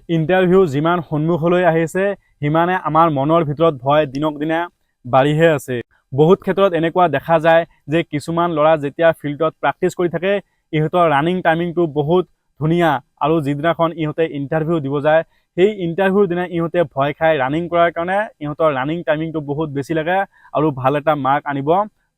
Interview যিমান সন্মুখলৈ আহিছে সিমানে আমাৰ মনৰ ভিতৰত ভয় দিনক দিনে বাঢ়িহে আছে। বহুত ক্ষেত্ৰত এনেকুৱা দেখা যায় যে কিছুমান ল'ৰা যেতিয়া ফিল্ডত প্ৰেক্টিছ কৰি থাকে ইহঁতৰ ৰানিং টাইমিংটো বহুত ধুনীয়া, আৰু যিদিনাখন ইহঁতে ইণ্টাৰভিউ দিব যায় সেই ইণ্টাৰভিউৰ দিনা ইহঁতে ভয় খাই ৰানিং কৰাৰ কাৰণে ইহঁতৰ ৰানিং টাইমিংটো বহুত বেছি লাগে আৰু ভাল এটা মাৰ্ক আনিব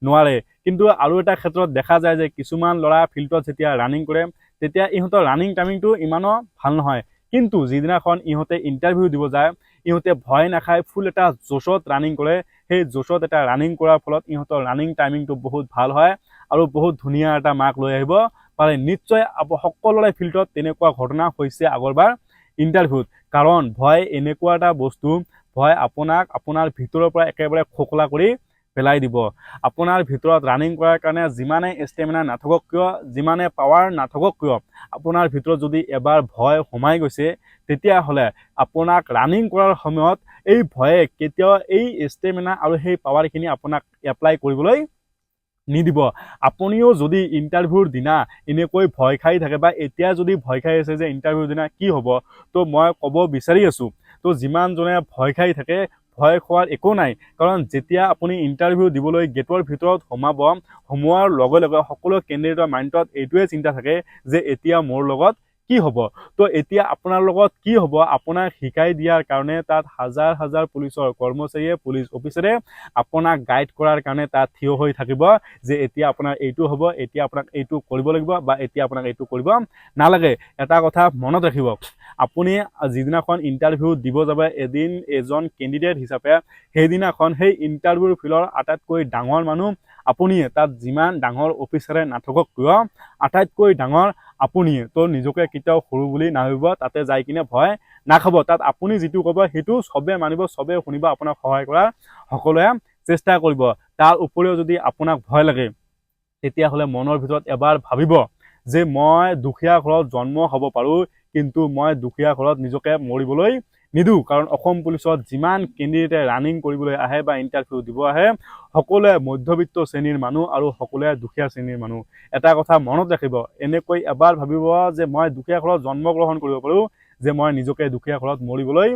নোৱাৰে। কিন্তু আৰু এটা ক্ষেত্ৰত দেখা যায় যে কিছুমান ল'ৰা ফিল্ডত যেতিয়া ৰানিং কৰে তেতিয়া ইহঁতৰ ৰানিং টাইমিংটো ইমানো ভাল নহয়, কিন্তু যিদিনাখন ইহঁতে ইণ্টাৰভিউ দিব যায় ইহঁতে ভয় নাখায় ফুল এটা জোচত ৰানিং কৰে। সেই জোচত এটা ৰানিং কৰাৰ ফলত ইহঁতৰ ৰানিং টাইমিংটো বহুত ভাল হয় আৰু বহুত ধুনীয়া এটা মাৰ্ক লৈ আহিব পাৰে। নিশ্চয় সকলোৰে ফিল্ডত তেনেকুৱা ঘটনা হৈছে আগৰবাৰ ইণ্টাৰভিউত। কাৰণ ভয় এনেকুৱা এটা বস্তু, ভয় আপোনাক আপোনাৰ ভিতৰৰ পৰা একেবাৰে খোকলা কৰি পেলাই দিব। আপোনাৰ ভিতৰত ৰানিং কৰাৰ কাৰণে যিমানে ষ্টেমিনা নাথাকক কিয়, যিমানে পাৱাৰ নাথাকক কিয়, আপোনাৰ ভিতৰত যদি এবাৰ ভয় সোমাই গৈছে তেতিয়াহ'লে আপোনাক ৰানিং কৰাৰ সময়ত এই ভয়ে কেতিয়াও এই ষ্টেমিনা আৰু সেই পাৱাৰখিনি আপোনাক এপ্লাই কৰিবলৈ নিদিব। আপুনিও যদি ইণ্টাৰভিউৰ দিনা এনেকৈ ভয় খাই থাকে বা এতিয়া যদি ভয় খাই আছে যে ইণ্টাৰভিউৰ দিনা কি হ'ব, তো মই ক'ব বিচাৰি আছোঁ তো যিমানজনে ভয় খাই থাকে ভয় খোৱাৰ একো নাই। কাৰণ যেতিয়া আপুনি ইণ্টাৰভিউ দিবলৈ গেটৰ ভিতৰত সোমোৱাৰ লগে লগে সকলো কেণ্ডিডেটৰ মাইণ্ডত এইটোৱে চিন্তা থাকে যে এতিয়া মোৰ লগত কি হ'ব। তো এতিয়া আপোনাৰ লগত কি হ'ব আপোনাক শিকাই দিয়াৰ কাৰণে তাত হাজাৰ হাজাৰ পুলিচৰ কৰ্মচাৰীয়ে, পুলিচ অফিচাৰে আপোনাক গাইড কৰাৰ কাৰণে তাত থিয় হৈ থাকিব যে এতিয়া আপোনাৰ এইটো হ'ব, এতিয়া আপোনাক এইটো কৰিব লাগিব বা এতিয়া আপোনাক এইটো কৰিব নালাগে। এটা কথা মনত ৰাখিব, আপুনি যিদিনাখন ইণ্টাৰভিউ দিব যাব এজন কেণ্ডিডেট হিচাপে, সেইদিনাখন সেই ইণ্টাৰভিউৰ ফিল্ডৰ আটাইতকৈ ডাঙৰ মানুহ আপুনিয়ে। তাত যিমান ডাঙৰ অফিচাৰে নাথাকক কিয় আটাইতকৈ ডাঙৰ আপুনিয়ে। তো নিজকে কেতিয়াও সৰু বুলি নাভাবিব, তাতে যাই কিনে ভয় নাখাব। তাত আপুনি যিটো ক'ব সেইটো চবে মানিব, চবে শুনিব, আপোনাক সহায় কৰাৰ সকলোৱে চেষ্টা কৰিব। তাৰ উপৰিও যদি আপোনাক ভয় লাগে তেতিয়াহ'লে মনৰ ভিতৰত এবাৰ ভাবিব যে মই দুখীয়া ঘৰত জন্ম হ'ব পাৰোঁ কিন্তু মই দুখীয়া ঘৰত নিজকে মৰিবলৈ নিদিওঁ। কাৰণ অসম পুলিচত যিমান কেণ্ডিডেটে ৰানিং কৰিবলৈ আহে বা ইণ্টাৰভিউ দিব আহে সকলোৱে মধ্যবিত্ত শ্ৰেণীৰ মানুহ আৰু সকলোৱে দুখীয়া শ্ৰেণীৰ মানুহ। এটা কথা মনত ৰাখিব, এনেকৈ এবাৰ ভাবিব যে মই দুখীয়া ঘৰত জন্মগ্ৰহণ কৰিব পাৰোঁ, যে মই নিজকে দুখীয়া ঘৰত মৰিবলৈ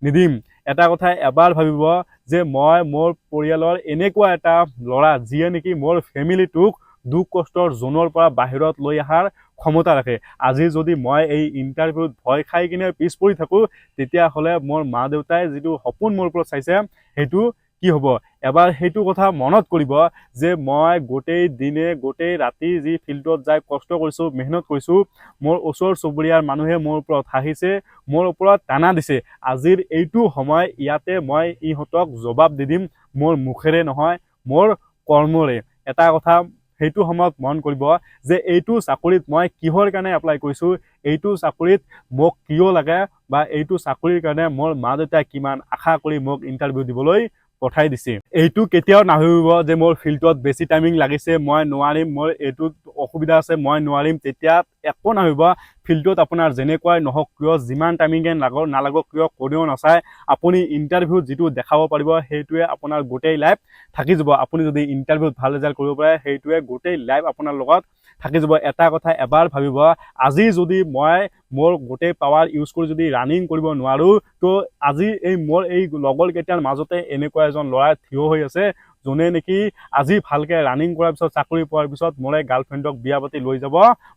নিদিম। এটা কথা এবাৰ ভাবিব যে মই মোৰ পৰিয়ালৰ এনেকুৱা এটা ল'ৰা যিয়ে নেকি মোৰ ফেমিলিটোক দুখ কষ্টৰ জোনৰ পৰা বাহিৰত লৈ অহাৰ ক্ষমতা ৰাখে। আজি যদি মই এই ইণ্টাৰভিউত ভয় খাই কিনে পিছ পৰি থাকোঁ তেতিয়াহ'লে মোৰ মা দেউতাই যিটো সপোন মোৰ ওপৰত চাইছে সেইটো কি হ'ব। এবাৰ সেইটো কথা মনত কৰিব যে মই গোটেই দিনে গোটেই ৰাতি যি ফিল্ডত যাই কষ্ট কৰিছোঁ, মেহনত কৰিছোঁ, মোৰ ওচৰ চুবুৰীয়াৰ মানুহে মোৰ ওপৰত হাঁহিছে, মোৰ ওপৰত টানা দিছে। আজিৰ এইটো সময় ইয়াতে মই ইহঁতক জবাব দি দিম, মোৰ মুখেৰে নহয় মোৰ কৰ্মৰে। এটা কথা সেইটো সময়ত মন কৰিব যে এইটো চাকৰিত মই কিহৰ কাৰণে এপ্লাই কৰিছোঁ, এইটো চাকৰিত মোক কিয় লাগে বা এইটো চাকৰিৰ কাৰণে মোৰ মা দেউতাই কিমান আশা কৰি মোক ইণ্টাৰভিউ দিবলৈ পঠাই দিছে। এইটো কেতিয়াও নাভাবিব যে মোৰ ফিল্ডত বেছি টাইমিং লাগিছে, মই নোৱাৰিম, মোৰ এইটোত অসুবিধা আছে, মই নোৱাৰিম। তেতিয়া একো নাভাবিব। ফিল্ডত আপোনাৰ যেনেকুৱাই নহওক কিয়, যিমান টাইমিঙে নালাগক কিয়, কোনেও নাচায়। আপুনি ইণ্টাৰভিউত যিটো দেখাব পাৰিব সেইটোৱে আপোনাৰ গোটেই লাইফ থাকি যাব। আপুনি যদি ইণ্টাৰভিউত ভাল ৰিজাল্ট কৰিব পাৰে সেইটোৱে গোটেই লাইফ আপোনাৰ লগত থাকি যাব। এটা কথা এবাৰ ভাবিব, আজি যদি মই মোৰ গোটেই পাৱাৰ ইউজ কৰি যদি ৰানিং কৰিব নোৱাৰোঁ তো আজি মোৰ এই লগৰ কেইটাৰ মাজতে এনেকুৱা এজন ল'ৰা থিয় হৈ আছে যোনে নেকি আজি ভালকে ৰানিং কৰাৰ পিছত, চাকৰি পোৱাৰ পিছত মোৰে গাৰ্লফ্ৰেণ্ডক বিয়া পাতি লৈ যাব,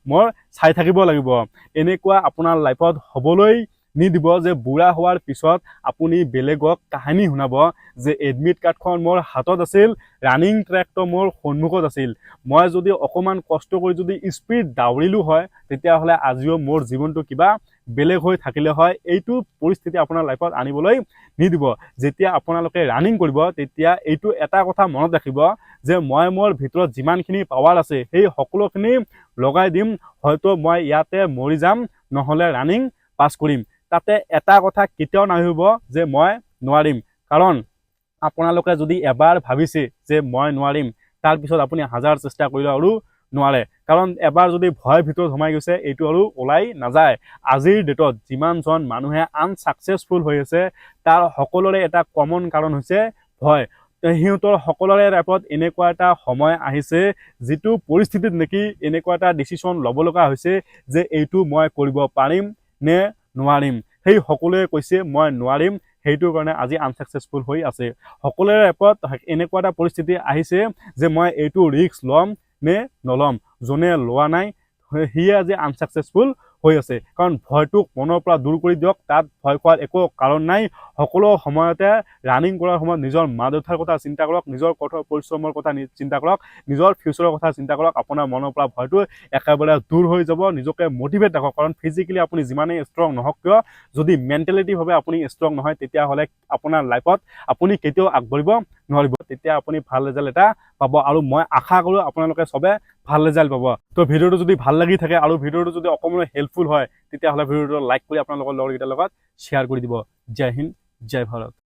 মই চাই থাকিব লাগিব। এনেকুৱা আপোনাৰ লাইফত হ'বলৈ নিদিব যে বুঢ়া হোৱাৰ পিছত আপুনি বেলেগক কাহিনী শুনাব যে এডমিট কাৰ্ডখন মোৰ হাতত আছিল, ৰানিং ট্ৰেকটো মোৰ সন্মুখত আছিল, মই যদি অকণমান কষ্ট কৰি যদি স্পীড দাউৰিলোঁ হয় তেতিয়াহ'লে আজিও মোৰ জীৱনটো কিবা বেলেগ হৈ থাকিলে হয়। এইটো পৰিস্থিতি আপোনাৰ লাইফত আনিবলৈ নিদিব। যেতিয়া আপোনালোকে ৰানিং কৰিব তেতিয়া এইটো এটা কথা মনত ৰাখিব যে মই মোৰ ভিতৰত যিমানখিনি পাৱাৰ আছে সেই সকলোখিনি লগাই দিম, হয়তো মই ইয়াতে মৰি যাম নহ'লে ৰানিং পাছ কৰিম। তাতে এটা কথা কেতিয়াও নাভাবিব যে মই নোৱাৰিম। কাৰণ আপোনালোকে যদি এবাৰ ভাবিছে যে মই নোৱাৰিম, তাৰপিছত আপুনি হাজাৰ চেষ্টা কৰিলে আৰু নোৱাৰে। কাৰণ এবাৰ যদি ভয়ৰ ভিতৰত সোমাই গৈছে এইটো আৰু ওলাই নাযায়। আজিৰ ডেটত যিমানজন মানুহে আনচাকচেছফুল হৈ আছে তাৰ সকলোৰে এটা কমন কাৰণ হৈছে ভয়। সিহঁতৰ সকলোৰে লাইফত এনেকুৱা এটা সময় আহিছে যিটো পৰিস্থিতিত নেকি এনেকুৱা এটা ডিচিশ্যন ল'ব লগা হৈছে যে এইটো মই কৰিব পাৰিম নে নোৱাৰিম। সেই সকলোৱে কৈছে মই নোৱাৰিম, সেইটোৰ কাৰণে আজি আনচাকচেছফুল হৈ আছে। সকলোৰে লাইফত এনেকুৱা এটা পৰিস্থিতি আহিছে যে মই এইটো ৰিস্ক ল'ম নে নল'ম, যোনে লোৱা নাই সিয়ে আজি আনচাকচেছফুল হৈ আছে। কাৰণ ভয়টোক মনৰ পৰা দূৰ কৰি দিয়ক, তাত ভয় খোৱাৰ একো কাৰণ নাই। সকলো সময়তে ৰানিং কৰাৰ সময়ত নিজৰ মা দেউতাৰ কথা চিন্তা কৰক, নিজৰ কঠোৰ পৰিশ্ৰমৰ কথা চিন্তা কৰক, নিজৰ ফিউচাৰৰ কথা চিন্তা কৰক। আপোনাৰ মনৰ পৰা ভয়টো একেবাৰে দূৰ হৈ যাব। নিজকে মটিভেট ৰাখক, কাৰণ ফিজিকেলি আপুনি যিমানেই ষ্ট্ৰং নহওক কিয়, যদি মেণ্টেলিটিভাৱে আপুনি ষ্ট্ৰং নহয় তেতিয়াহ'লে আপোনাৰ লাইফত আপুনি কেতিয়াও আগবাঢ়িব নোৱাৰিব। তেতিয়া আপুনি ভাল ৰিজাল্ট এটা পাব, আৰু মই আশা কৰোঁ আপোনালোকে চবে ভাল ৰিজাল্ট পাব। তো ভিডিঅ'টো যদি ভাল লাগি থাকে আৰু ভিডিঅ'টো যদি অকণমান হেল্পফুল হয় তেতিয়াহ'লে ভিডিঅ'টো লাইক কৰি আপোনালোকৰ লগৰকেইটাৰ লগত শ্বেয়াৰ কৰি দিব। জয় হিন্দ, জয় ভাৰত।